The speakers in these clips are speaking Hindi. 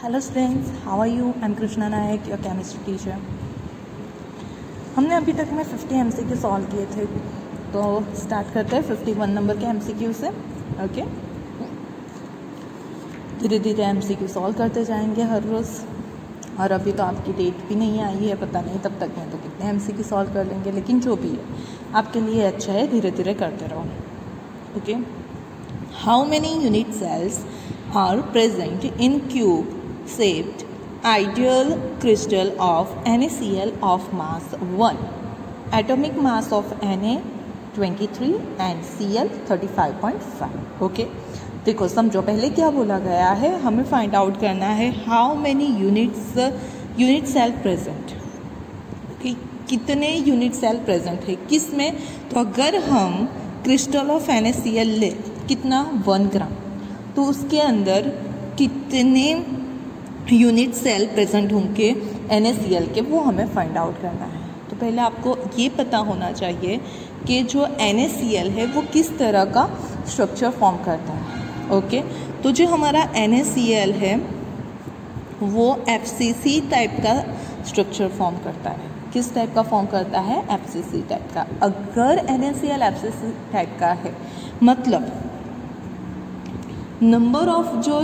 Hello students, how are you? I am Krishna Nayak, your chemistry teacher. हमने अभी तक में 50 MCQ सॉल्व किए थे, तो स्टार्ट करते हैं 51 नंबर के MCQ से। ओके, धीरे धीरे MCQ सॉल्व करते जाएंगे हर रोज़। और अभी तो आपकी डेट भी नहीं आई है, पता नहीं तब तक में तो कितने MCQ सॉल्व कर लेंगे, लेकिन जो भी है आपके लिए अच्छा है, धीरे धीरे करते रहो। Okay, how many unit cells are present in cube shaped ideal crystal of NaCl of mass 1, atomic mass of Na 23 and Cl 35.5। Okay, देखो समझो, पहले क्या बोला गया है, हमें फाइंड आउट करना है how many unit cell present, कितने यूनिट सेल प्रेजेंट है किस में। तो अगर हम क्रिस्टल ऑफ NaCl ले, कितना 1 ग्राम, तो उसके अंदर कितने यूनिट सेल प्रेजेंट होंगे NaCl के, वो हमें फाइंड आउट करना है। तो पहले आपको ये पता होना चाहिए कि जो NaCl है वो किस तरह का स्ट्रक्चर फॉर्म करता है। ओके, तो जो हमारा NaCl है वो FCC टाइप का स्ट्रक्चर फॉर्म करता है। किस टाइप का फॉर्म करता है? FCC टाइप का। अगर NaCl FCC टाइप का है, मतलब नंबर ऑफ जो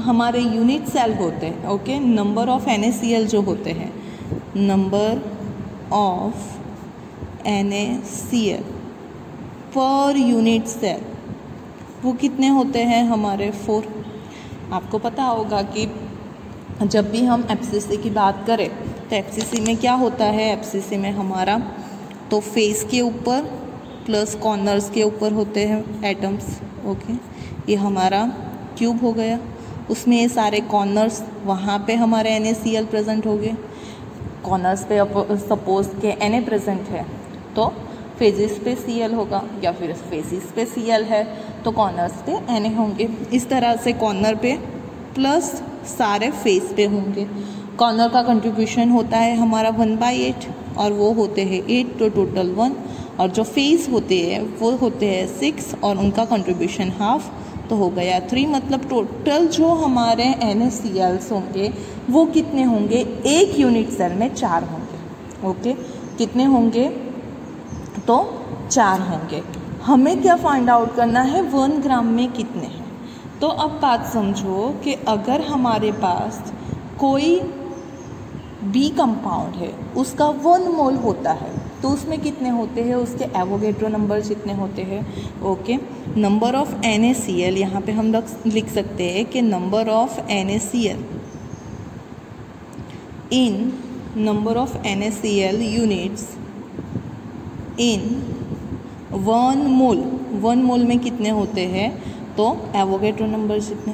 हमारे यूनिट सेल होते हैं, ओके, नंबर ऑफ NaCl जो होते हैं, number of NaCl per unit cell वो कितने होते हैं हमारे? 4। आपको पता होगा कि जब भी हम FCC की बात करें तो FCC में क्या होता है? FCC में हमारा तो फेस के ऊपर प्लस कॉर्नर्स के ऊपर होते हैं एटम्स। ओके, ये हमारा क्यूब हो गया, उसमें ये सारे कॉर्नर्स, वहाँ पे हमारे NaCl प्रेजेंट हो गए। कॉर्नर्स पे सपोज के Na प्रेजेंट है तो फेजेस पे Cl होगा, या फिर फेसिस पे Cl है तो कॉर्नर्स पे Na होंगे। इस तरह से कॉर्नर पे प्लस सारे फेस पे होंगे। कॉर्नर का कंट्रीब्यूशन होता है हमारा 1/8 और वो होते हैं 8, तो टोटल 1। और जो फेस होते हैं वो होते हैं 6 और उनका कंट्रीब्यूशन हाफ, तो हो गया 3। मतलब टोटल जो हमारे NaCl होंगे वो कितने होंगे? एक यूनिट सेल में 4 होंगे। ओके, कितने होंगे? तो 4 होंगे। हमें क्या फाइंड आउट करना है? 1 ग्राम में कितने हैं। तो अब बात समझो कि अगर हमारे पास कोई बी कंपाउंड है, उसका 1 मोल होता है, तो उसमें कितने होते हैं? उसके एवोगेड्रो नंबर जितने होते हैं। ओके, नंबर ऑफ NaCl यहाँ पे हम लिख सकते हैं कि number of NaCl in number of NaCl units in 1 मोल। 1 मोल में कितने होते हैं? तो एवोगेड्रो नंबर जितने।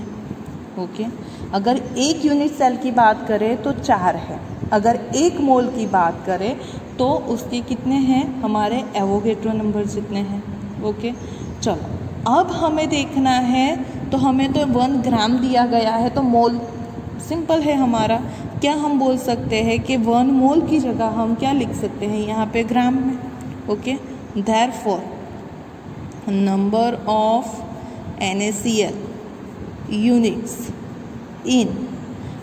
ओके, अगर एक यूनिट सेल की बात करें तो 4 है। अगर 1 मोल की बात करें तो उसके कितने हैं? हमारे एवोगेड्रो नंबर जितने हैं। ओके, चलो अब हमें देखना है, तो हमें तो 1 ग्राम दिया गया है, तो मोल सिंपल है हमारा। क्या हम बोल सकते हैं कि 1 मोल की जगह हम क्या लिख सकते हैं यहाँ पे? ग्राम में। Okay, therefore number of NaCl units in,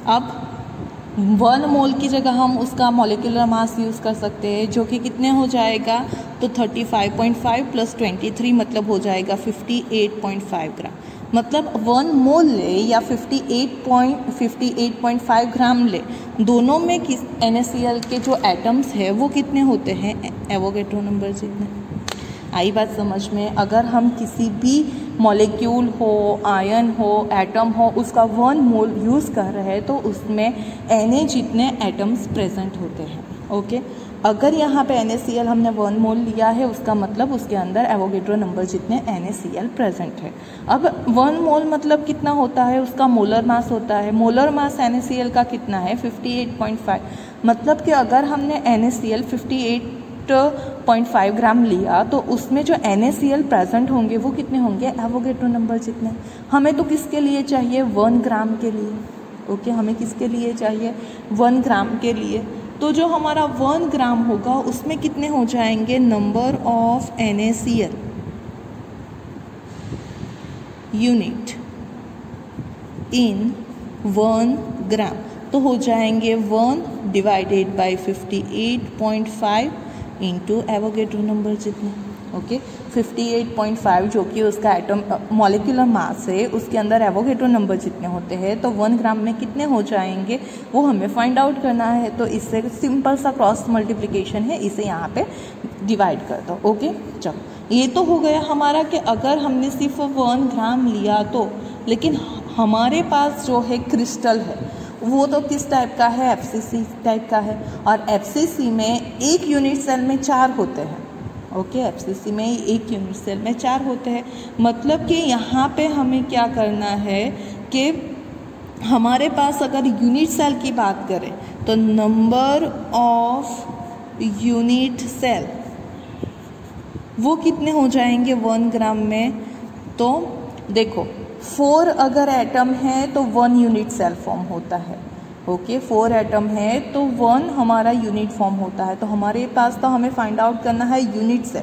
अब 1 मोल की जगह हम उसका मॉलिक्यूलर मास यूज़ कर सकते हैं, जो कि कितने हो जाएगा? तो 35.5 प्लस 23, मतलब हो जाएगा 58.5 ग्राम। मतलब 1 मोल ले या 58.5 ग्राम ले, दोनों में किस NaCl के जो एटम्स है वो कितने होते हैं? एवोगेड्रो नंबर जितने। आई बात समझ में? अगर हम किसी भी मॉलिक्यूल हो, आयन हो, एटम हो, उसका 1 मोल यूज़ कर रहे हैं तो उसमें Na जितने एटम्स प्रेजेंट होते हैं। ओके, अगर यहाँ पे NaCl हमने 1 मोल लिया है, उसका मतलब उसके अंदर एवोगेड्रो नंबर जितने NaCl प्रेजेंट है। अब 1 मोल मतलब कितना होता है? उसका मोलर मास होता है। मोलर मास NaCl का कितना है? 58.5। मतलब कि अगर हमने NaCl 58.5 ग्राम लिया तो उसमें जो NaCl प्रेजेंट होंगे वो कितने होंगे? एवोगेड्रो नंबर जितने। हमें तो किसके लिए चाहिए? 1 ग्राम के लिए। ओके, हमें किसके लिए चाहिए? 1 ग्राम के लिए। तो जो हमारा 1 ग्राम होगा उसमें कितने हो जाएंगे? Number of NaCl unit in 1 ग्राम, तो हो जाएंगे 1 divided by 58.5 into Avogadro number जितना। ओके 58.5 जो कि उसका एटम मॉलिक्यूलर मास है, उसके अंदर एवोगेड्रो नंबर जितने होते हैं, तो 1 ग्राम में कितने हो जाएंगे वो हमें फाइंड आउट करना है। तो इससे सिंपल सा क्रॉस मल्टीप्लिकेशन है, इसे यहाँ पे डिवाइड कर दो। ओके चलो ये तो हो गया हमारा कि अगर हमने सिर्फ 1 ग्राम लिया तो, लेकिन हमारे पास जो है क्रिस्टल है वो तो किस टाइप का है, FCC टाइप का है, और FCC में एक यूनिट सेल में 4 होते हैं। ओके FCC में एक यूनिट सेल में 4 होते हैं, मतलब कि यहाँ पे हमें क्या करना है कि हमारे पास अगर यूनिट सेल की बात करें तो नंबर ऑफ यूनिट सेल वो कितने हो जाएंगे 1 ग्राम में। तो देखो 4 अगर एटम है तो 1 यूनिट सेल फॉर्म होता है। ओके 4 एटम है तो 1 हमारा यूनिट फॉर्म होता है। तो हमारे पास तो हमें फाइंड आउट करना है यूनिट सेल।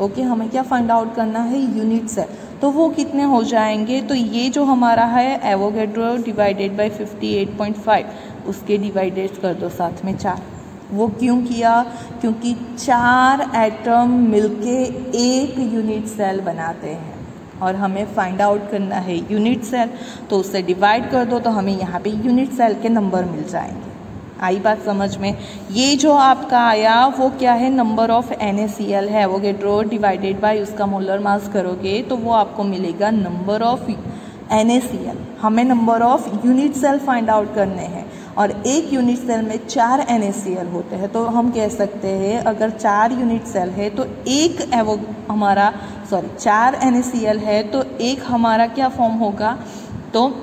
ओके हमें क्या फाइंड आउट करना है, यूनिट सेल। तो वो कितने हो जाएंगे, तो ये जो हमारा है एवोगेड्रो डिवाइडेड बाई 58.5 उसके डिवाइडेड कर दो साथ में 4। वो क्यों किया, क्योंकि 4 एटम मिलके एक यूनिट सेल बनाते हैं और हमें फाइंड आउट करना है यूनिट सेल। तो उससे डिवाइड कर दो तो हमें यहाँ पे यूनिट सेल के नंबर मिल जाएंगे। आई बात समझ में। ये जो आपका आया वो क्या है, नंबर ऑफ NaCl है, एवोगेड्रो डिवाइडेड बाय उसका मोलर मास करोगे तो वो आपको मिलेगा नंबर ऑफ NaCl। हमें number of unit cell find out करने हैं और एक यूनिट सेल में 4 NaCl होते हैं। तो हम कह सकते हैं अगर 4 यूनिट सेल है तो एक हमारा 4 NaCl है तो एक हमारा क्या फॉर्म होगा, तो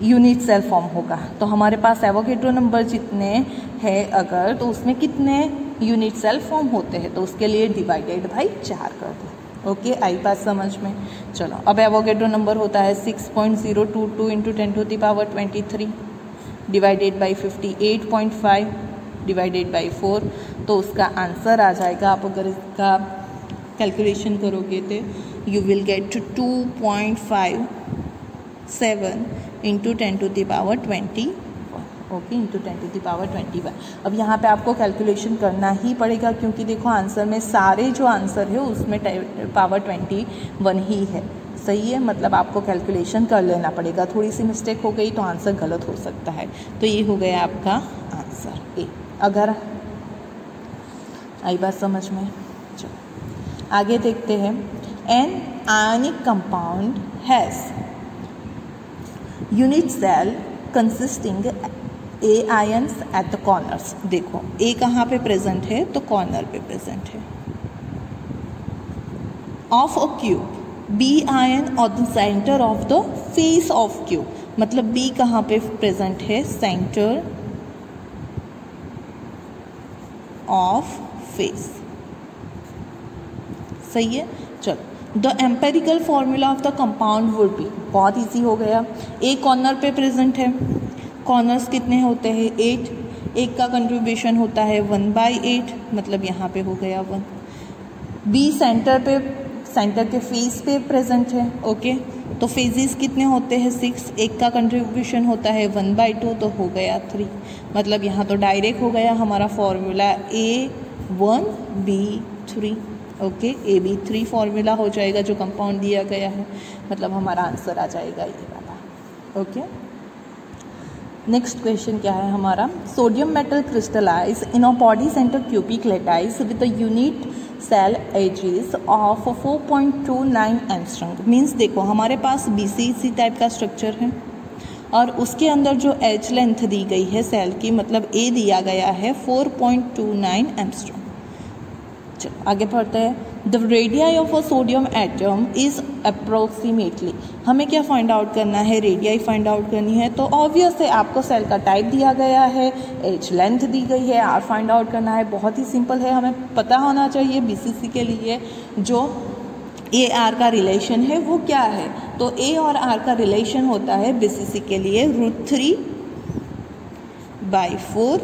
यूनिट सेल फॉर्म होगा। तो हमारे पास एवोगेड्रो नंबर जितने हैं अगर, तो उसमें कितने यूनिट सेल फॉर्म होते हैं, तो उसके लिए डिवाइडेड बाई 4 कर दो। ओके आई बात समझ में। चलो अब एवोगेड्रो नंबर होता है 6.022 into 10⁻23 divided by 58.5 divided by 4। तो उसका आंसर आ जाएगा, आप अगर इसका कैलकुलेशन करोगे तो you will gate 2.57 into 10⁻21। Okay into 10⁻21। अब यहाँ पे आपको कैलकुलेशन करना ही पड़ेगा क्योंकि देखो आंसर में सारे जो आंसर है उसमें पावर 21 ही है। सही है, मतलब आपको कैलकुलेशन कर लेना पड़ेगा। थोड़ी सी मिस्टेक हो गई तो आंसर गलत हो सकता है। तो ये हो गया आपका आंसर ए। अगर आई बात समझ में। चलो आगे देखते हैं। An ionic compound has unit cell consisting A ions at the corners. देखो ए कहाँ पे प्रेजेंट है, तो कॉर्नर पे प्रेजेंट है। Of a cube B ion और the centre of the face of cube, मतलब बी कहाँ पे प्रेजेंट है, सेंटर ऑफ फेस। सही है। चलो the empirical formula of the compound would be, बहुत इजी हो गया। ए कॉर्नर पे प्रेजेंट है, कॉर्नर्स कितने होते हैं 8, एक का कंट्रीब्यूशन होता है 1/8, मतलब यहाँ पे हो गया 1। बी सेंटर पे, सेंटर के फेस पे प्रेजेंट है। ओके तो फेजेस कितने होते हैं 6, एक का कंट्रीब्यूशन होता है 1/2 तो हो गया 3, मतलब यहाँ तो डायरेक्ट हो गया हमारा formula A1B3। Okay AB3 formula हो जाएगा जो कंपाउंड दिया गया है, मतलब हमारा आंसर आ जाएगा ये वाला। ओके नेक्स्ट क्वेश्चन क्या है हमारा, sodium metal crystallise in a body centre cubic lattice with the unit cell edges of 4.29 angstrom. Means देखो हमारे पास BCC टाइप का स्ट्रक्चर है और उसके अंदर जो एज लेंथ दी गई है सेल की, मतलब A दिया गया है 4.29 एंगस्ट्रॉम। चलो आगे पढ़ते हैं। The radii of a sodium atom is approximately, हमें क्या फाइंड आउट करना है, रेडियाई फाइंड आउट करनी है। तो ऑब्वियस है आपको सेल का टाइप दिया गया है, एज लेंथ दी गई है, आर फाइंड आउट करना है। बहुत ही सिंपल है, हमें पता होना चाहिए BCC के लिए जो AR का रिलेशन है वो क्या है। तो A और R का रिलेशन होता है BCC के लिए √3/4।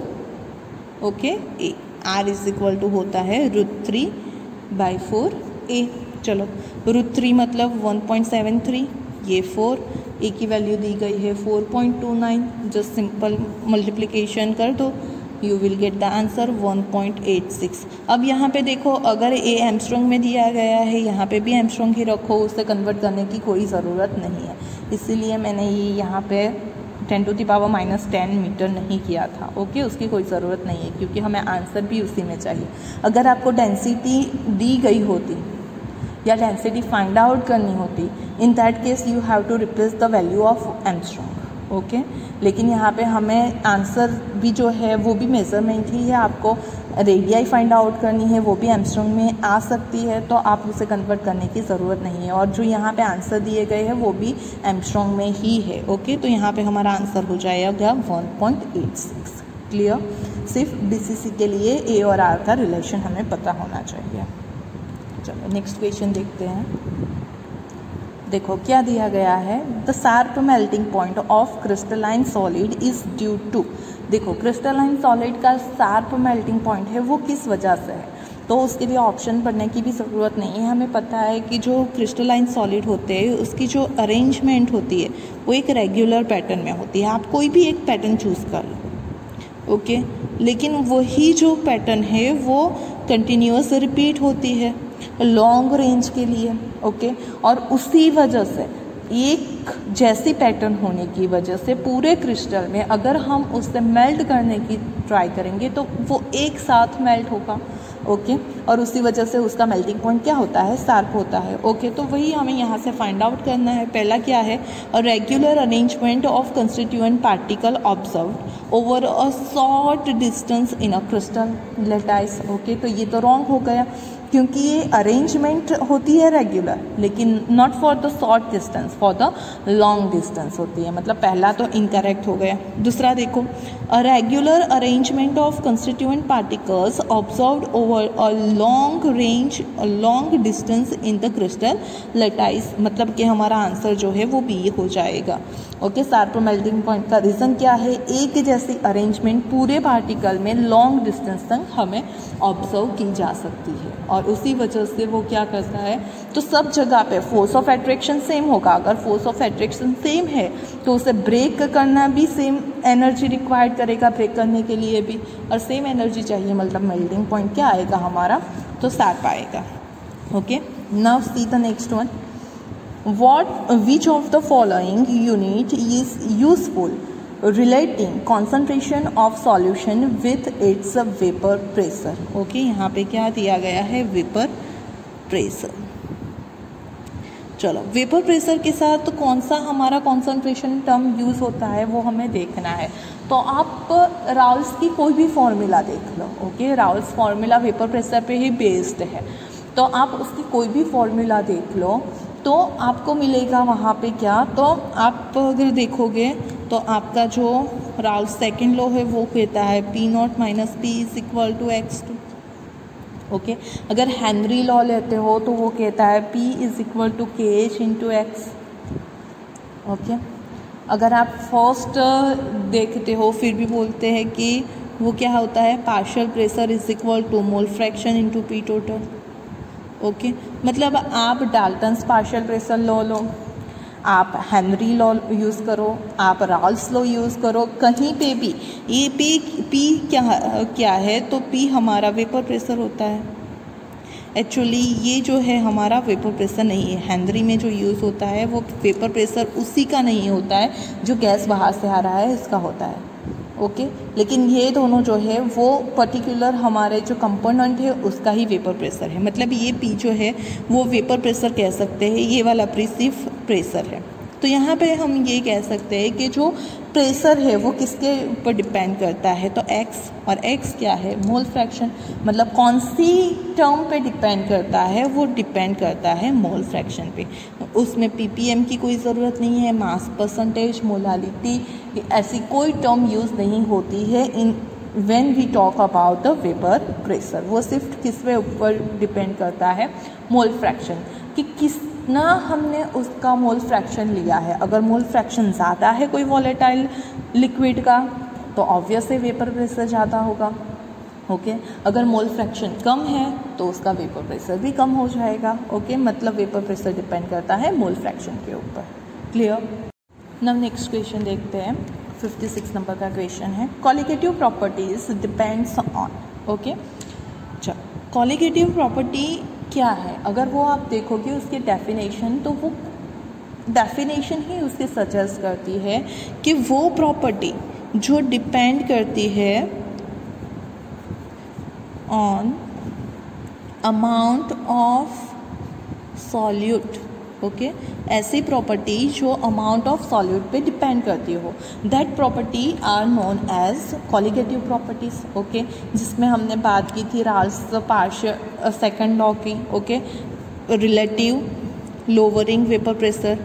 Okay A R is equal to होता है √3/4 A। चलो √3 मतलब 1.73, ये 4, ए की वैल्यू दी गई है 4.29, जस्ट सिंपल मल्टीप्लिकेशन कर दो, you will get the answer 1.86। अब यहाँ पे देखो, अगर ए एमस्ट्रॉन्ग में दिया गया है, यहाँ पे भी एमस्ट्रॉन्ग ही रखो, उसे कन्वर्ट करने की कोई ज़रूरत नहीं है, इसीलिए मैंने ये यहाँ पे 10⁻⁻10 मीटर नहीं किया था। ओके, उसकी कोई ज़रूरत नहीं है क्योंकि हमें आंसर भी उसी में चाहिए। अगर आपको डेंसिटी दी गई होती या डेंसिटी फाइंड आउट करनी होती, in that case you have to replace the value of angstrom. Okay, लेकिन यहाँ पे हमें आंसर भी जो है वो भी मेज़रमेंट ही है, आपको रेडियाई फाइंड आउट करनी है, वो भी एमस्ट्रॉन्ग में आ सकती है, तो आप उसे कन्वर्ट करने की ज़रूरत नहीं है। और जो यहाँ पे आंसर दिए गए हैं वो भी एमस्ट्रॉन्ग में ही है। ओके, तो यहाँ पे हमारा आंसर हो जाएगा 1.86। क्लियर? सिर्फ बीसीसी के लिए ए और आर का रिलेशन हमें पता होना चाहिए। चलो नेक्स्ट क्वेश्चन देखते हैं। देखो क्या दिया गया है, the sharp melting point of crystalline solid is due to. देखो क्रिस्टलाइन सॉलिड का शार्प मेल्टिंग पॉइंट है वो किस वजह से है, तो उसके लिए ऑप्शन पढ़ने की भी ज़रूरत नहीं है। हमें पता है कि जो क्रिस्टलाइन सॉलिड होते हैं उसकी जो अरेंजमेंट होती है वो एक रेगुलर पैटर्न में होती है। आप कोई भी एक पैटर्न चूज़ कर लो, ओके, लेकिन वही जो पैटर्न है वो कंटिन्यूअस रिपीट होती है लॉन्ग रेंज के लिए। ओके, और उसी वजह से एक जैसी पैटर्न होने की वजह से पूरे क्रिस्टल में अगर हम उससे मेल्ट करने की ट्राई करेंगे तो वो एक साथ मेल्ट होगा। ओके, और उसी वजह से उसका मेल्टिंग पॉइंट क्या होता है, शार्प होता है। ओके, तो वही हमें यहाँ से फाइंड आउट करना है। पहला क्या है, a regular arrangement of constituent particle observed over a short distance in a crystal lattice. Okay, तो ये तो रॉन्ग हो गया क्योंकि ये अरेंजमेंट होती है रेगुलर, लेकिन not for the short distance, for the long distance होती है, मतलब पहला तो इनकरेक्ट हो गया। दूसरा देखो, a regular arrangement of constituent particles observed over a long distance in the crystal lattice, मतलब कि हमारा आंसर जो है वो बी हो जाएगा। ओके, शार्प मेल्टिंग पॉइंट का रीज़न क्या है, एक जैसी अरेंजमेंट पूरे पार्टिकल में लॉन्ग डिस्टेंस तक हमें ऑब्जर्व की जा सकती है, और उसी वजह से वो क्या करता है, तो सब जगह पे फोर्स ऑफ अट्रैक्शन सेम होगा। अगर फोर्स ऑफ अट्रैक्शन सेम है तो उसे ब्रेक करना भी सेम एनर्जी रिक्वायर्ड करेगा, ब्रेक करने के लिए भी, और सेम एनर्जी चाहिए, मतलब मेल्टिंग पॉइंट क्या आएगा हमारा, तो शार्प आएगा। Okay, now see the next one, which of the following unit is useful relating concentration of solution with its vapor pressure। Okay, यहाँ पे क्या दिया गया है, वेपर प्रेशर। चलो वेपर प्रेशर के साथ तो कौन सा हमारा कॉन्सेंट्रेशन टर्म यूज़ होता है वो हमें देखना है। तो आप राउल्स की कोई भी फॉर्मूला देख लो। Okay, Raoult's formula vapour pressure पे ही बेस्ड है, तो आप उसकी कोई भी फॉर्मूला देख लो तो आपको मिलेगा वहाँ पे क्या, तो आप अगर देखोगे तो आपका जो राउल्स सेकंड लॉ है वो कहता है P0 - P = x2। ओके, अगर हेनरी लॉ लेते हो तो वो कहता है P = kh × x। ओके, अगर आप फर्स्ट देखते हो फिर भी बोलते हैं कि वो क्या होता है, partial pressure = mole fraction × P total. Okay, मतलब आप डाल्टन्स पार्शियल प्रेशर लॉ लो, आप हेनरी लॉ यूज़ करो, आप राउल्स लॉ यूज़ करो, कहीं पे भी ये पी क्या है, तो पी हमारा वेपर प्रेशर होता है। एक्चुअली ये जो है हमारा वेपर प्रेशर नहीं है, हेनरी में जो यूज़ होता है वो वेपर प्रेशर उसी का नहीं होता है जो गैस बाहर से आ रहा है इसका होता है। ओके, लेकिन ये दोनों जो है वो पर्टिकुलर हमारे जो कंपोनेंट है उसका ही वेपर प्रेशर है, मतलब ये पी जो है वो वेपर प्रेशर कह सकते हैं, ये वाला पी सिर्फ प्रेशर है। तो यहाँ पे हम ये कह सकते हैं कि जो प्रेशर है वो किसके ऊपर डिपेंड करता है, तो एक्स, और एक्स क्या है, मोल फ्रैक्शन, मतलब कौन सी टर्म पे डिपेंड करता है, वो डिपेंड करता है मोल फ्रैक्शन पे। उसमें पीपीएम की कोई ज़रूरत नहीं है, मास परसेंटेज, मोलालिटी, ऐसी कोई टर्म यूज़ नहीं होती है in when we talk about the vapour pressure. वो सिर्फ किस पे ऊपर डिपेंड करता है, मोल फ्रैक्शन, कि कितना हमने उसका मोल फ्रैक्शन लिया है। अगर मोल फ्रैक्शन ज़्यादा है कोई वॉलेटाइल लिक्विड का तो ऑब्वियसली वेपर प्रेशर ज़्यादा होगा। ओके, अगर मोल फ्रैक्शन कम है तो उसका वेपर प्रेशर भी कम हो जाएगा। ओके, मतलब वेपर प्रेशर डिपेंड करता है मोल फ्रैक्शन के ऊपर। क्लियर? नाउ नेक्स्ट क्वेश्चन देखते हैं। 56 नंबर का क्वेश्चन है, colligative properties depends on. Okay, चलो कॉलिगेटिव प्रॉपर्टी क्या है, अगर वो आप देखोगे उसकी डेफिनेशन, तो वो डेफिनेशन ही उसके सजेस्ट करती है कि वो प्रॉपर्टी जो डिपेंड करती है on amount of solute. Okay, ऐसी प्रॉपर्टी जो अमाउंट ऑफ सॉल्यूट पे डिपेंड करती हो, that property are known as colligative properties. Okay, जिसमें हमने बात की थी राल्स पार्शियल सेकंड लॉ की। Okay, relative lowering vapour pressure,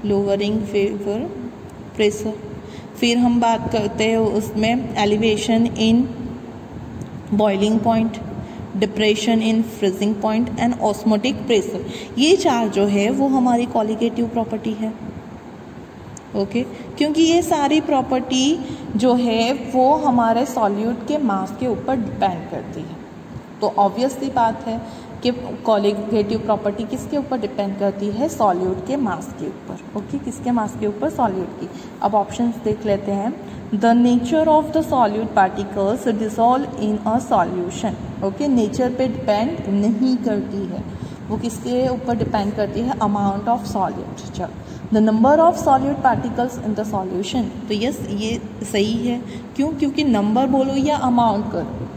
lowering vapour pressure, फिर हम बात करते हैं उसमें elevation in boiling point, depression in freezing point and osmotic pressure. ये चार जो है वो हमारी कॉलिगेटिव प्रॉपर्टी है। ओके, क्योंकि ये सारी प्रॉपर्टी जो है वो हमारे सॉल्यूट के मास के ऊपर डिपेंड करती है। तो ऑब्वियसली बात है कि कॉलिगेटिव प्रॉपर्टी किसके ऊपर डिपेंड करती है, सॉल्यूट के मास के ऊपर। ओके, किसके मास के ऊपर, सॉल्यूट की। अब ऑप्शंस देख लेते हैं। The nature of the solute particles dissolve in a solution. Okay, nature पे डिपेंड नहीं करती है, वो किसके ऊपर डिपेंड करती है, अमाउंट ऑफ सॉल्यूट। चलो, the number of solute particles in the solution, तो यस ये सही है। क्यों, क्योंकि नंबर बोलो या अमाउंट करो,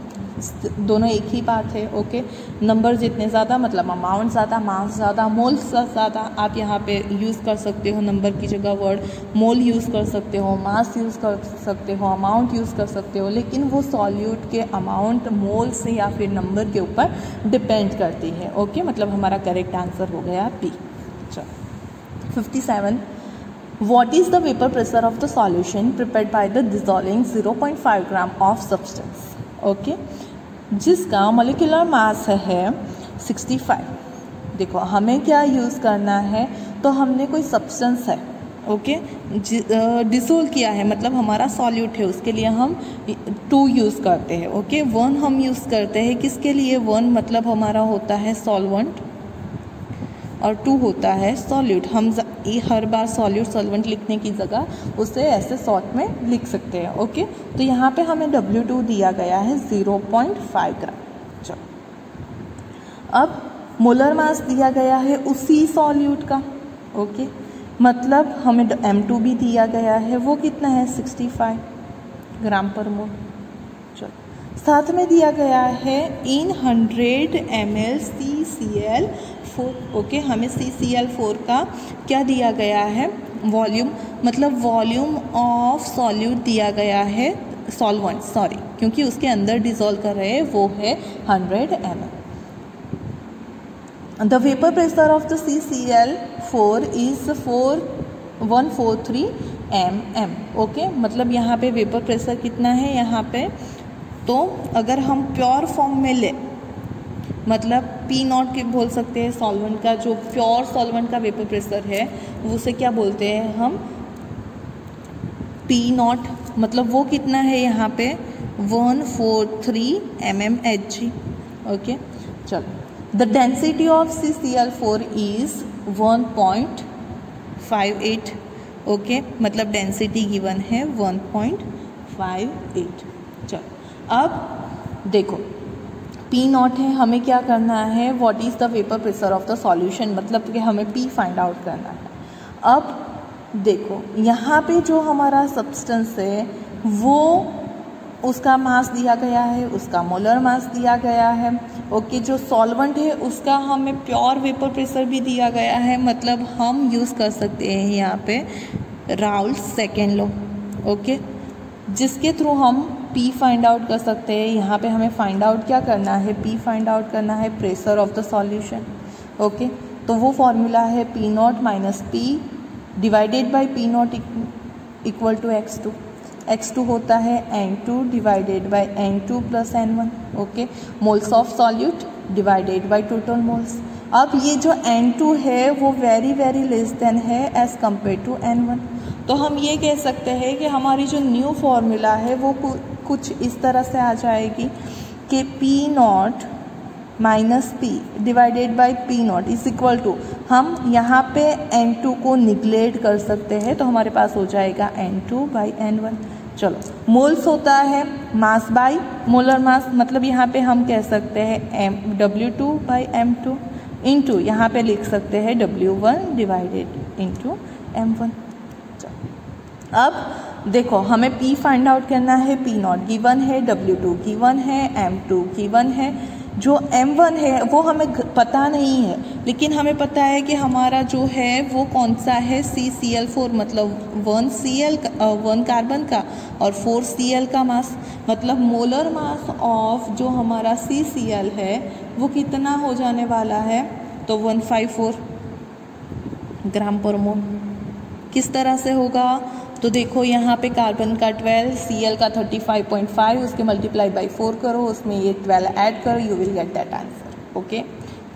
दोनों एक ही बात है। ओके, नंबर जितने ज़्यादा मतलब अमाउंट ज़्यादा, मास ज़्यादा, मोल ज़्यादा। आप यहाँ पे यूज़ कर सकते हो नंबर की जगह वर्ड मोल यूज़ कर सकते हो, मास यूज़ कर सकते हो, अमाउंट यूज़ कर सकते हो, लेकिन वो सॉल्यूट के अमाउंट मोल से या फिर नंबर के ऊपर डिपेंड करती है। ओके, मतलब हमारा करेक्ट आंसर हो गया बी। चलो 57, what is the vapor pressure of the solution prepared by the dissolving 0.5 gram of substance. Okay, जिसका मोलिकुलर मास है 65। देखो हमें क्या यूज़ करना है, तो हमने कोई सब्सटेंस है, ओके, डिसोल्व किया है, मतलब हमारा सॉल्यूट है, उसके लिए हम 2 यूज़ करते हैं। ओके, 1 हम यूज़ करते हैं किसके लिए, 1 मतलब हमारा होता है सॉल्वेंट और 2 होता है सॉल्यूट। हम हर बार सॉल्यूट सॉल्वेंट लिखने की जगह उसे ऐसे शॉर्ट में लिख सकते हैं। ओके, तो यहाँ पे हमें W2 दिया गया है 0.5 ग्राम। चलो, अब मोलर मास दिया गया है उसी सॉल्यूट का। ओके, मतलब हमें M2 भी दिया गया है, वो कितना है 65 ग्राम पर मोल। चलो, साथ में दिया गया है इन 100 ml CCl4। ओके, हमें CCl4 का क्या दिया गया है, वॉल्यूम, मतलब वॉल्यूम ऑफ सॉल्यूट दिया गया है, सॉल्वेंट सॉरी, क्योंकि उसके अंदर डिसॉल्व कर रहे हैं, वो है 100 ml। The vapour pressure of the CCl4 is 143 mm। Okay, मतलब यहाँ पे वेपर प्रेशर कितना है यहाँ पे, तो अगर हम प्योर फॉर्म में ले, मतलब P0 के बोल सकते हैं सॉल्वेंट का, जो प्योर सॉल्वेंट का वेपर प्रेशर है उसे क्या बोलते हैं हम, P0, मतलब वो कितना है यहाँ पे 143 mmHg। ओके, चलो, the density of CCl4 is 1.58। Okay, मतलब डेंसिटी गिवन है 1.58। चलो, अब देखो P0 है, हमें क्या करना है, what is the vapour pressure of the solution, मतलब कि हमें P फाइंड आउट करना है। अब देखो यहाँ पे जो हमारा सब्सटेंस है वो उसका मास दिया गया है, उसका मोलर मास दिया गया है। ओके, जो सॉल्वेंट है उसका हमें प्योर वेपर प्रेशर भी दिया गया है, मतलब हम यूज़ कर सकते हैं यहाँ पे राउल्स सेकेंड लॉ। ओके, जिसके थ्रू हम P फाइंड आउट कर सकते हैं। यहाँ पे हमें फाइंड आउट क्या करना है, P फाइंड आउट करना है pressure of the solution. Okay, तो वो फॉर्मूला है P0 minus P divided by P0 equal to x2। x2 होता है N2 divided by N2 plus N1। Okay, moles of solute divided by total moles. अब ये जो N2 है वो वेरी वेरी लेस देन है एज़ कम्पेयर टू N1, तो हम ये कह सकते हैं कि हमारी जो न्यू फॉर्मूला है वो कुछ इस तरह से आ जाएगी कि P0 minus P divided by P naught is equal to, हम यहाँ पे N2 को निगलेक्ट कर सकते हैं तो हमारे पास हो जाएगा N2 बाई N1। चलो, मोल्स होता है मास बाई मोलर मास, मतलब यहाँ पे हम कह सकते हैं W2 बाई M2 इंटू यहाँ पे लिख सकते हैं W1 डिवाइडेड इंटू M1। अब देखो हमें P फाइंड आउट करना है, P नॉट गिवन है, W2 गिवन है, M2 गिवन है, जो M1 है वो हमें पता नहीं है, लेकिन हमें पता है कि हमारा जो है वो कौन सा है CCl4, मतलब 1 कार्बन का और 4 Cl का मास, मतलब मोलर मास ऑफ जो हमारा CCl है वो कितना हो जाने वाला है, तो 154 ग्राम पर मोल। किस तरह से होगा, तो देखो यहाँ पे कार्बन का 12, Cl का 35.5, उसके मल्टीप्लाई बाई 4 करो, उसमें ये 12 ऐड करो, you will get that answer. Okay,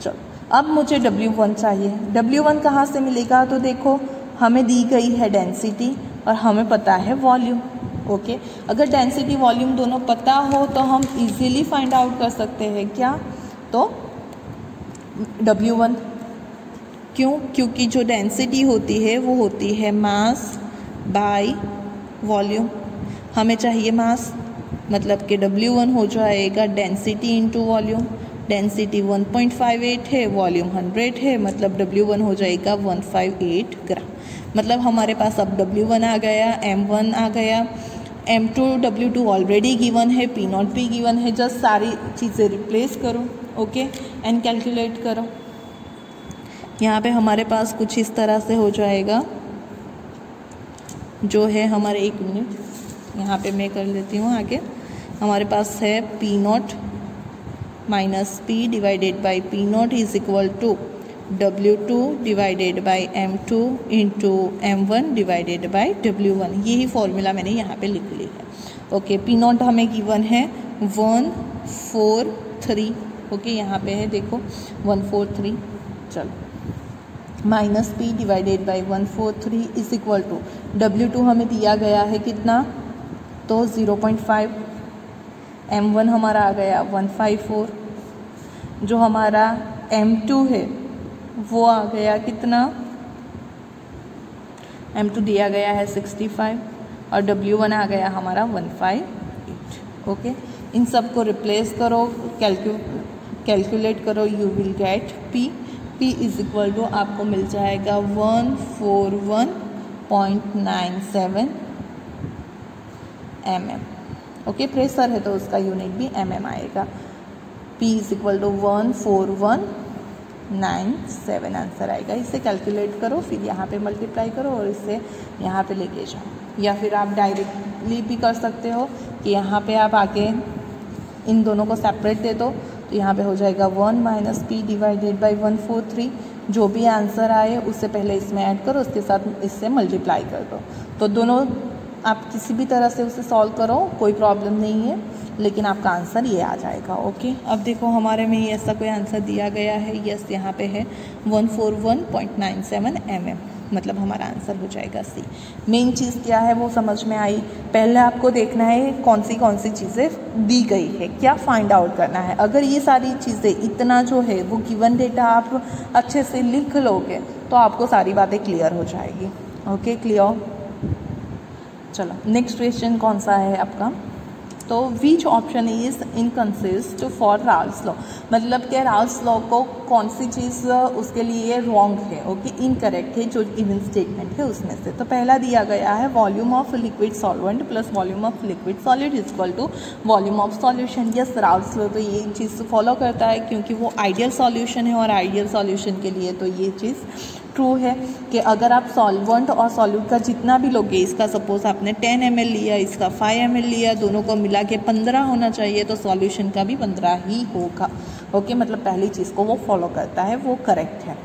चलो अब मुझे W1 चाहिए। W1 कहाँ से मिलेगा, तो देखो हमें दी गई है डेंसिटी और हमें पता है वॉल्यूम। ओके, अगर डेंसिटी वॉल्यूम दोनों पता हो तो हम इजीली फाइंड आउट कर सकते हैं क्या, तो W1। क्यों, क्योंकि जो डेंसिटी होती है वो होती है मास बाय वॉल्यूम। हमें चाहिए मास, मतलब कि W1 हो जाएगा डेंसिटी इंटू वॉल्यूम। डेंसिटी 1.58 है, वॉल्यूम 100 है, मतलब W1 हो जाएगा 158 ग्राम। मतलब हमारे पास अब W1 आ गया, M1 आ गया, M2 W2 ऑलरेडी गिवन है, P नॉट भी गिवन है, जस्ट सारी चीज़ें रिप्लेस करो। ओके, एंड कैलकुलेट करो। यहाँ पे हमारे पास कुछ इस तरह से हो जाएगा, जो है हमारे 1 मिनट यहाँ पे मैं कर लेती हूँ आगे। हमारे पास है P naught minus P divided by P naught is equal to W2 divided by M2 into M1 divided by W1। यही फॉर्मूला मैंने यहाँ पे लिख ली है। ओके, P नॉट हमें गिवन है 143। ओके, यहाँ पे है देखो 143। चलो, minus P divided by 143 is equal to W2 हमें दिया गया है कितना, तो 0.5, M1 हमारा आ गया 154, जो हमारा M2 है वो आ गया कितना, M2 दिया गया है 65 और W1 आ गया हमारा 158। ओके, इन सब को रिप्लेस करो, कैलकुलेट करो, you will get P is equal to आपको मिल जाएगा 141.97 mm। ओके, प्रेशर है तो उसका यूनिट भी mm आएगा। P is equal to 14197 answer आएगा। इसे कैलकुलेट करो, फिर यहाँ पे मल्टीप्लाई करो और इसे यहाँ पे लेके जाओ, या फिर आप डायरेक्टली भी कर सकते हो कि यहाँ पे आप आके इन दोनों को सेपरेट दे दो, तो यहाँ पे हो जाएगा 1 माइनस P डिवाइडेड बाई 143। जो भी आंसर आए उससे पहले इसमें ऐड करो, उसके साथ इससे मल्टीप्लाई कर दो। तो दोनों आप किसी भी तरह से उसे सॉल्व करो, कोई प्रॉब्लम नहीं है, लेकिन आपका आंसर ये आ जाएगा। ओके, अब देखो हमारे में ऐसा कोई आंसर दिया गया है, यस यहाँ पे है 141.97 mm, मतलब हमारा आंसर हो जाएगा C। मेन चीज़ क्या है वो समझ में आई। पहले आपको देखना है कौन सी चीज़ें दी गई है, क्या फाइंड आउट करना है। अगर ये सारी चीज़ें, इतना जो है वो गिवन डेटा आप अच्छे से लिख लोगे तो आपको सारी बातें क्लियर हो जाएगी। Okay, clear. चलो, नेक्स्ट क्वेश्चन कौन सा है आपका, तो which option is inconsistent for Raoult's law, मतलब कि राल्स लॉ को कौन सी चीज़ उसके लिए रॉन्ग है, ओके, इनकरेक्ट है जो गिवन स्टेटमेंट है उसमें से। तो पहला दिया गया है volume of liquid solvent plus volume of liquid solid is equal to volume of solution. Yes, Raoult's law तो ये चीज़ फॉलो करता है क्योंकि वो आइडियल सॉल्यूशन है, और आइडियल सॉल्यूशन के लिए तो ये चीज़ ट्रू है कि अगर आप सॉल्वेंट और सॉल्यूट का जितना भी लोगे, इसका सपोज आपने 10 ml लिया, इसका 5 ml लिया, दोनों को मिला के 15 होना चाहिए, तो सॉल्यूशन का भी 15 ही होगा। ओके, मतलब पहली चीज़ को वो फॉलो करता है, वो करेक्ट है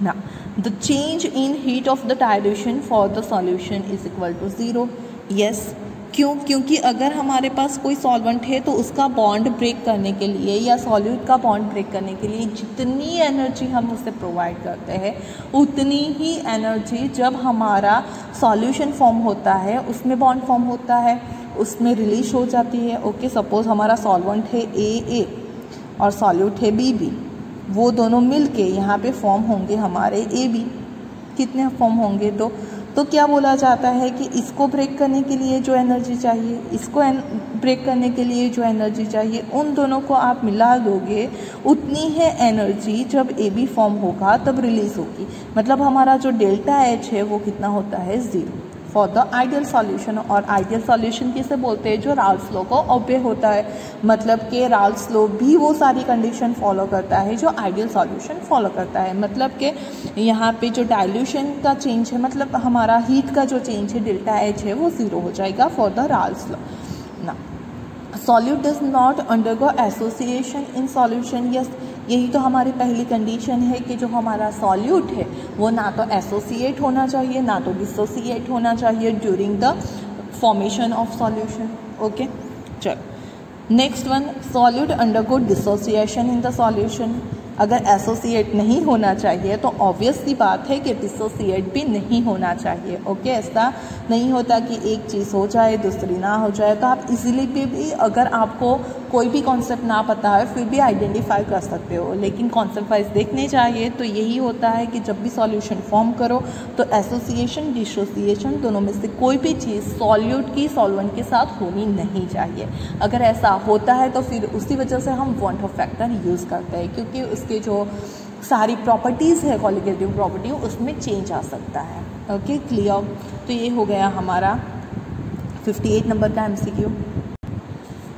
ना। The change in heat of the dilution for the solution is equal to 0। Yes, क्यों, क्योंकि अगर हमारे पास कोई सॉल्वेंट है तो उसका बॉन्ड ब्रेक करने के लिए या सॉल्यूट का बॉन्ड ब्रेक करने के लिए जितनी एनर्जी हम उसे प्रोवाइड करते हैं, उतनी ही एनर्जी जब हमारा सॉल्यूशन फॉर्म होता है, उसमें बॉन्ड फॉर्म होता है, उसमें रिलीज हो जाती है। ओके, सपोज हमारा सॉल्वेंट है AA, और सॉल्यूट है Bb, वो दोनों मिलके यहाँ पे फॉर्म होंगे हमारे AB। कितने फॉर्म होंगे? तो क्या बोला जाता है कि इसको ब्रेक करने के लिए जो एनर्जी चाहिए, इसको ब्रेक करने के लिए जो एनर्जी चाहिए, उन दोनों को आप मिला दोगे, उतनी है एनर्जी जब AB फॉर्म होगा तब रिलीज होगी। मतलब हमारा जो डेल्टा H है वो कितना होता है? 0 फॉर द आइडियल सॉल्यूशन। और आइडियल सॉल्यूशन किसे बोलते हैं? जो राल्स लॉ को ओबे होता है। मतलब कि राल्स लॉ भी वो सारी कंडीशन फॉलो करता है जो आइडियल सॉल्यूशन फॉलो करता है। मतलब कि यहाँ पे जो डाइल्यूशन का चेंज है, मतलब हमारा हीट का जो चेंज है डेल्टा H है वो 0 हो जाएगा फॉर द राल्स लॉ ना। Solute does not undergo association in solution. Yes, यही तो हमारी पहली कंडीशन है कि जो हमारा सॉल्यूट है वो ना तो एसोसिएट होना चाहिए ना तो डिसोसिएट होना चाहिए during the formation of solution. Okay, चलो next one, solute undergo dissociation in the solution. अगर एसोसिएट नहीं होना चाहिए तो ऑब्वियस सी बात है कि डिसोसिएट भी नहीं होना चाहिए। ओके, ऐसा नहीं होता कि एक चीज़ हो जाए दूसरी ना हो जाए। तो आप इजीली भी अगर आपको कोई भी कॉन्सेप्ट ना पता है फिर भी आइडेंटिफाई कर सकते हो, लेकिन कॉन्सेप्ट वाइज देखने चाहिए तो यही होता है कि जब भी सॉल्यूशन फॉर्म करो तो एसोसिएशन डिसोसिएशन दोनों में से कोई भी चीज़ सॉल्यूट की सॉल्वेंट के साथ होनी नहीं चाहिए। अगर ऐसा होता है तो फिर उसी वजह से हम वॉन ऑफ फैक्टर यूज़ करते हैं, क्योंकि उसके जो सारी प्रॉपर्टीज़ है कॉलिगेटिव प्रॉपर्टी उसमें चेंज आ सकता है। Okay, clear. तो ये हो गया हमारा 58 नंबर का MCQ।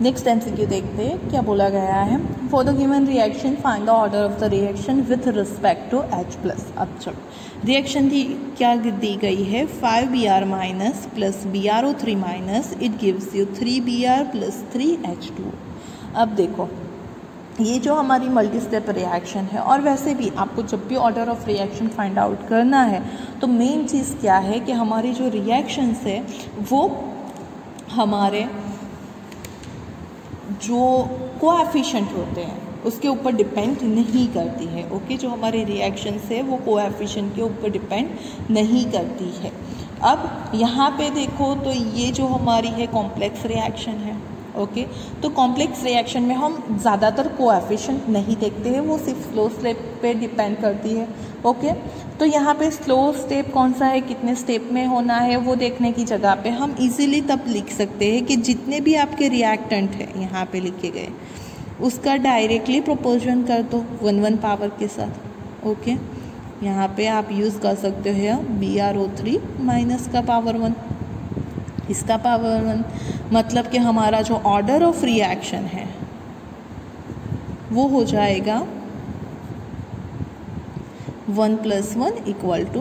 नेक्स्ट MCQ देखते हैं क्या बोला गया है। For the given reaction find the order of the reaction with respect to H+। अब चलो रिएक्शन क्या दी गई है? 5Br minus plus BrO3 minus, it gives you 3Br plus 3H2। अब देखो ये जो हमारी मल्टी स्टेप रिएक्शन है, और वैसे भी आपको जब भी order of reaction find out करना है तो मेन चीज़ क्या है कि हमारी जो रिएक्शंस है वो हमारे जो कोएफिशिएंट होते हैं उसके ऊपर डिपेंड नहीं करती है। ओके, जो हमारे रिएक्शंस है वो कोएफिशिएंट के ऊपर डिपेंड नहीं करती है। अब यहाँ पे देखो तो ये जो हमारी है कॉम्प्लेक्स रिएक्शन है। ओके, तो कॉम्प्लेक्स रिएक्शन में हम ज़्यादातर कोएफिशिएंट नहीं देखते हैं, वो सिर्फ स्लो स्टेप पे डिपेंड करती है। ओके, तो यहाँ पे स्लो स्टेप कौन सा है, कितने स्टेप में होना है, वो देखने की जगह पे हम इजीली तब लिख सकते हैं कि जितने भी आपके रिएक्टेंट हैं यहाँ पे लिखे गए उसका डायरेक्टली प्रोपोर्शन कर दो 1/1 पावर के साथ। ओके, यहाँ पे आप यूज़ कर सकते हो BrO3 माइनस का पावर 1, इसका पावर 1, मतलब कि हमारा जो ऑर्डर ऑफ रिएक्शन है वो हो जाएगा 1 + 1 =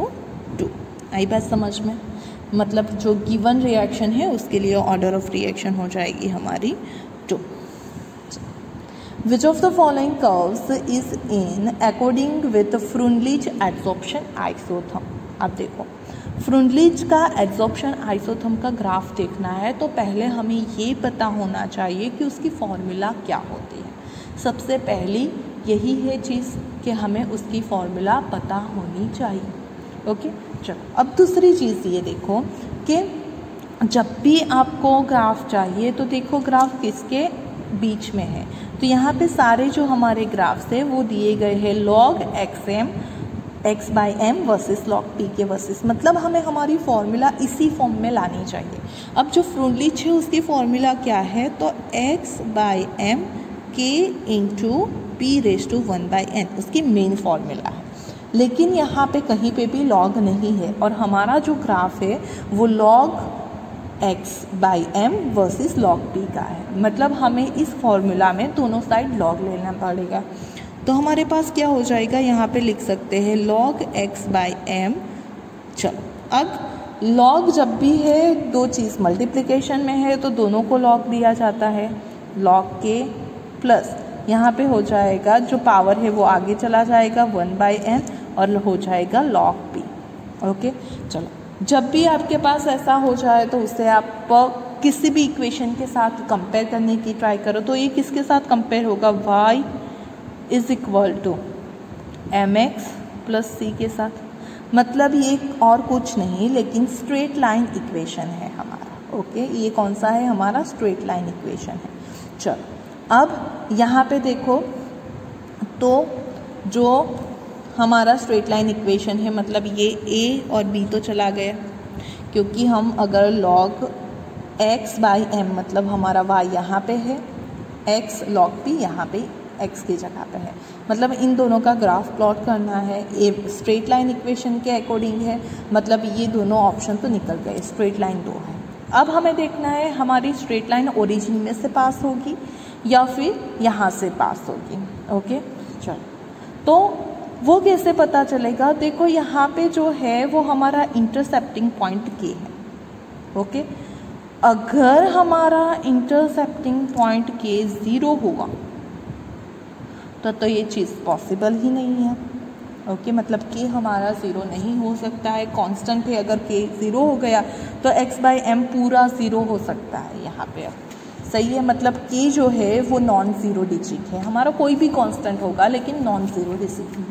2। आई बात समझ में? मतलब जो गिवन रिएक्शन है उसके लिए ऑर्डर ऑफ रिएक्शन हो जाएगी हमारी 2। Which of the following curves is in according with Freundlich adsorption isotherm? अब देखो फ्रुंडलिच का एड्जॉर्प्शन आइसोथर्म का ग्राफ देखना है तो पहले हमें ये पता होना चाहिए कि उसकी फॉर्मूला क्या होती है। सबसे पहली यही है चीज़ कि हमें उसकी फॉर्मूला पता होनी चाहिए। ओके, चलो अब दूसरी चीज़ ये देखो कि जब भी आपको ग्राफ चाहिए तो देखो ग्राफ किसके बीच में है। तो यहाँ पे सारे जो हमारे ग्राफ्स है वो दिए गए हैं log x/m versus log p के वर्सेस, मतलब हमें हमारी फॉर्मूला इसी फॉर्म में लानी चाहिए। अब जो फ्रुंडलिच है उसकी फॉर्मूला क्या है, तो x/m k × p⁻1/n उसकी मेन फॉर्मूला है। लेकिन यहाँ पे कहीं पे भी log नहीं है और हमारा जो ग्राफ है वो log x/m versus log p का है, मतलब हमें इस फॉर्मूला में दोनों साइड log लेना पड़ेगा। तो हमारे पास क्या हो जाएगा, यहाँ पे लिख सकते हैं log x/m। चलो अब log जब भी है दो चीज़ मल्टीप्लिकेशन में है तो दोनों को log दिया जाता है, log k प्लस यहाँ पे हो जाएगा जो पावर है वो आगे चला जाएगा 1/n और हो जाएगा log p। ओके, चलो जब भी आपके पास ऐसा हो जाए तो उसे आप किसी भी इक्वेशन के साथ कंपेयर करने की ट्राई करो। तो ये किसके साथ कंपेयर होगा, y = mx + c के साथ, मतलब ये और कुछ नहीं लेकिन स्ट्रेट लाइन इक्वेशन है हमारा। ओके, ये कौन सा है, हमारा स्ट्रेट लाइन इक्वेशन है। चलो अब यहाँ पे देखो तो जो हमारा स्ट्रेट लाइन इक्वेशन है, मतलब ये a और b तो चला गया, क्योंकि हम अगर log x/m, मतलब हमारा y यहाँ पे है, x log p यहाँ पे x की जगह पे है, मतलब इन दोनों का ग्राफ प्लॉट करना है। ये स्ट्रेट लाइन इक्वेशन के अकॉर्डिंग है, मतलब ये दोनों ऑप्शन तो निकल गए, स्ट्रेट लाइन 2 है। अब हमें देखना है हमारी स्ट्रेट लाइन ओरिजिन में से पास होगी या फिर यहाँ से पास होगी। ओके, चलो, तो वो कैसे पता चलेगा? देखो यहाँ पे जो है वो हमारा इंटरसेप्टिंग पॉइंट के है। ओके, अगर हमारा इंटरसेप्टिंग पॉइंट के 0 होगा तो ये चीज़ पॉसिबल ही नहीं है। ओके, मतलब के हमारा 0 नहीं हो सकता है, कांस्टेंट है। अगर के 0 हो गया तो x/m पूरा 0 हो सकता है यहाँ पे। अब सही है, मतलब के जो है वो नॉन ज़ीरो डिजिट है, हमारा कोई भी कांस्टेंट होगा लेकिन नॉन ज़ीरो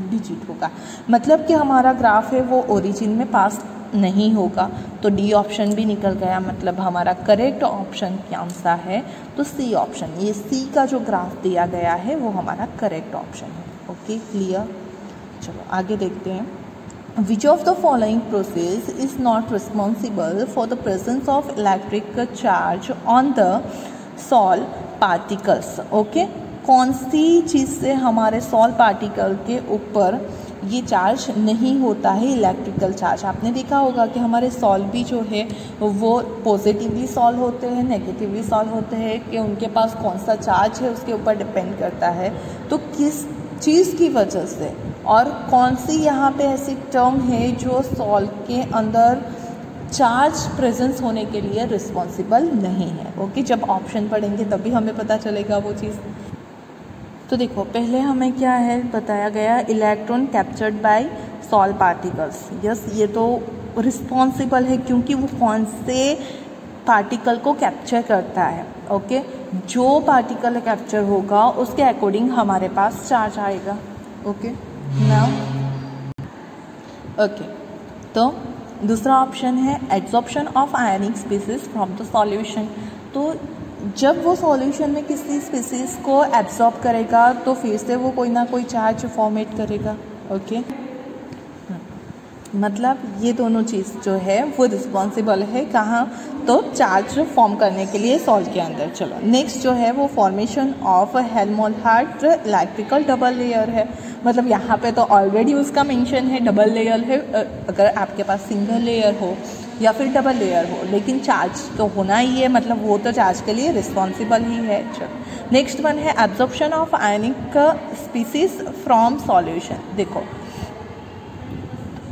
डिजिट होगा, मतलब कि हमारा ग्राफ है वो ओरिजिन में पास नहीं होगा। तो डी ऑप्शन भी निकल गया, मतलब हमारा करेक्ट ऑप्शन कौन सा है? तो सी ऑप्शन। ये सी का जो ग्राफ दिया गया है वो हमारा करेक्ट ऑप्शन है। Okay, clear? चलो आगे देखते हैं। Which of the following process is not responsible for the presence of electric charge on the sol particles? Okay, कौन सी चीज़ से हमारे सॉल पार्टिकल के ऊपर ये चार्ज नहीं होता है, इलेक्ट्रिकल चार्ज? आपने देखा होगा कि हमारे सॉल्व भी जो है वो पॉजिटिवली सॉल्व होते हैं, नेगेटिवली सॉल्व होते हैं, कि उनके पास कौन सा चार्ज है उसके ऊपर डिपेंड करता है। तो किस चीज़ की वजह से, और कौन सी यहाँ पे ऐसी टर्म है जो सॉल्व के अंदर चार्ज प्रेजेंस होने के लिए रिस्पॉन्सिबल नहीं है? ओके, जब ऑप्शन पढ़ेंगे तभी हमें पता चलेगा वो चीज़। तो देखो, पहले हमें क्या है बताया गया, electron captured by sol particles. Yes, ये तो रिस्पॉन्सिबल है क्योंकि वो कौन से पार्टिकल को कैप्चर करता है। ओके, जो पार्टिकल कैप्चर होगा उसके अकॉर्डिंग हमारे पास चार्ज आएगा। ओके, नाउ ओके, तो दूसरा ऑप्शन है adsorption of ionic species from the solution. तो जब वो सॉल्यूशन में किसी स्पीसीज को एब्जॉर्ब करेगा तो फिर से वो कोई ना कोई चार्ज फॉर्मेट करेगा। ओके, मतलब ये दोनों चीज़ जो है वो रिस्पॉन्सिबल है कहाँ? तो चार्ज फॉर्म करने के लिए सॉल्ट के अंदर। चलो नेक्स्ट जो है वो formation of Helmholtz electrical double layer है, मतलब यहाँ पे तो ऑलरेडी उसका मेंशन है, डबल लेयर है। अगर आपके पास सिंगल लेयर हो या फिर डबल लेयर हो, लेकिन चार्ज तो होना ही है, मतलब वो तो चार्ज के लिए रिस्पॉन्सिबल ही है। चलो नेक्स्ट वन है absorption of ionic species from solution. देखो,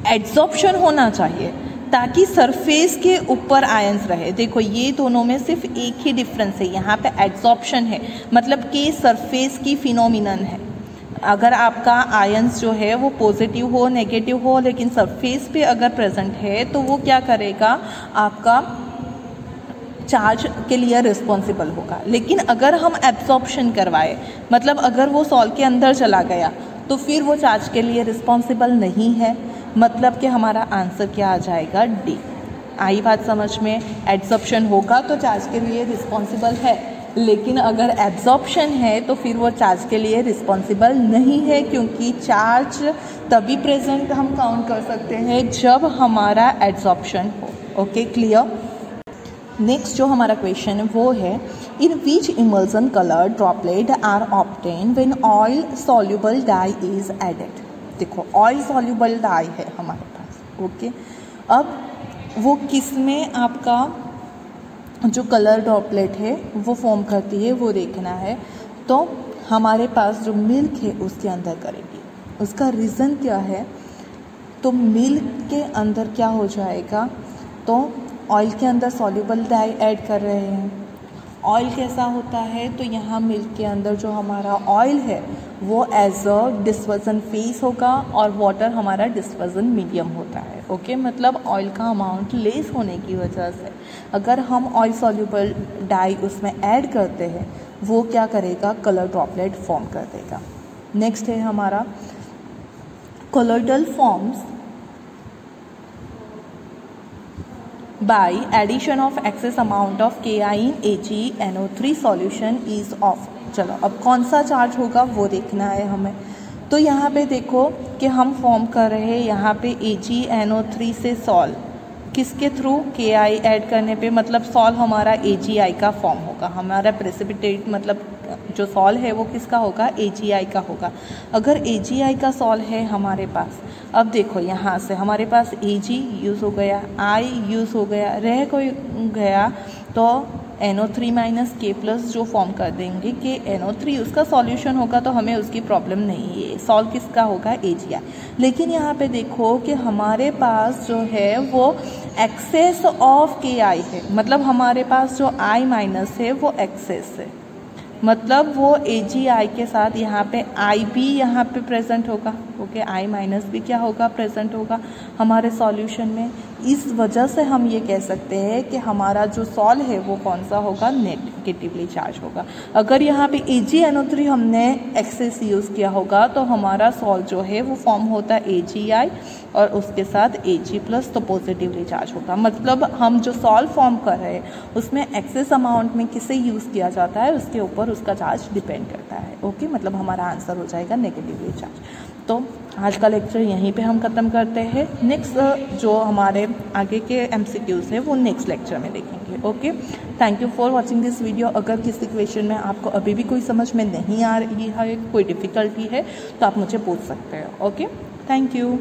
एड्सॉर्प्शन होना चाहिए ताकि सरफेस के ऊपर आयंस रहे। देखो, ये दोनों में सिर्फ एक ही डिफरेंस है, यहाँ पे एड्सॉर्प्शन है, मतलब कि सरफेस की फिनोमिनन है। अगर आपका आयंस जो है वो पॉजिटिव हो, नेगेटिव हो, लेकिन सरफेस पे अगर प्रेजेंट है तो वो क्या करेगा, आपका चार्ज के लिए रिस्पॉन्सिबल होगा। लेकिन अगर हम एब्सॉर्प्शन करवाए, मतलब अगर वो सॉल के अंदर चला गया, तो फिर वो चार्ज के लिए रिस्पॉन्सिबल नहीं है, मतलब कि हमारा आंसर क्या आ जाएगा? डी। आई बात समझ में? एब्सॉर्प्शन होगा तो चार्ज के लिए रिस्पॉन्सिबल है, लेकिन अगर एब्जॉर्प्शन है तो फिर वो चार्ज के लिए रिस्पॉन्सिबल नहीं है, क्योंकि चार्ज तभी प्रेजेंट हम काउंट कर सकते हैं जब हमारा एब्जॉर्प्शन हो। Okay, clear? नेक्स्ट जो हमारा क्वेश्चन है वो है, in which emulsion colour droplet are obtain when oil soluble dye is added. देखो, ऑयल सॉल्युबल डाई है हमारे पास। ओके, अब वो किस में आपका जो कलर ड्रॉपलेट है वो फॉर्म करती है वो देखना है। तो हमारे पास जो मिल्क है उसके अंदर करेगी। उसका रीज़न क्या है? तो मिल्क के अंदर क्या हो जाएगा, तो ऑयल के अंदर सॉल्युबल डाई ऐड कर रहे हैं। ऑयल कैसा होता है, तो यहाँ मिल्क के अंदर जो हमारा ऑयल है वो एज अ डिस्पर्सन फेस होगा और वाटर हमारा डिस्पर्सन मीडियम होता है। ओके, मतलब ऑयल का अमाउंट लेस होने की वजह से अगर हम ऑयल सॉल्युबल डाई उसमें ऐड करते हैं, वो क्या करेगा, कलर ड्रॉपलेट फॉर्म कर देगा। नेक्स्ट है हमारा colloidal forms by addition of excess amount of Ki in AgNO3 solution is of। चलो अब कौन सा चार्ज होगा वो देखना है हमें। तो यहाँ पे देखो कि हम फॉर्म कर रहे हैं यहाँ पे AgNO3 से सॉल्व किसके थ्रू Ki ऐड करने पे, मतलब सॉल्व हमारा AgI का फॉर्म होगा। हमारा प्रेसिपिटेट मतलब जो सॉल्व है वो किसका होगा, AgI का होगा। अगर AgI का सॉल्व है हमारे पास, अब देखो यहाँ से हमारे पास Ag यूज़ हो गया, I यूज़ हो गया, रह कोई गया तो NO3 माइनस K प्लस जो फॉर्म कर देंगे कि NO3 उसका सॉल्यूशन होगा, तो हमें उसकी प्रॉब्लम नहीं है। सॉल्व किसका होगा, AgI। लेकिन यहाँ पे देखो कि हमारे पास जो है वो एक्सेस ऑफ Ki है, मतलब हमारे पास जो I माइनस है वो एक्सेस है, मतलब वो AgI के साथ यहाँ पे I भी यहाँ पे प्रेजेंट होगा। ओके, I माइनस भी क्या होगा, प्रेजेंट होगा हमारे सॉल्यूशन में। इस वजह से हम ये कह सकते हैं कि हमारा जो सॉल्व है वो कौन सा होगा, नेगेटिवली चार्ज होगा। अगर यहाँ पे AgNO3 हमने एक्सेस यूज़ किया होगा तो हमारा सॉल्व जो है वो फॉर्म होता है AgI और उसके साथ Ag प्लस, तो पॉजिटिवली चार्ज होगा। मतलब हम जो सॉल्व फॉर्म कर रहे हैं उसमें एक्सेस अमाउंट में किसे यूज़ किया जाता है उसके ऊपर उसका चार्ज डिपेंड करता है। ओके, मतलब हमारा आंसर हो जाएगा नेगेटिवली चार्ज। तो आज का लेक्चर यहीं पे हम ख़त्म करते हैं। नेक्स्ट जो हमारे आगे के MCQs है वो नेक्स्ट लेक्चर में देखेंगे। Okay, thank you for watching this video. अगर किसी क्वेश्चन में आपको अभी भी कोई समझ में नहीं आ रही है, कोई डिफ़िकल्टी है, तो आप मुझे पूछ सकते हो। Okay, thank you.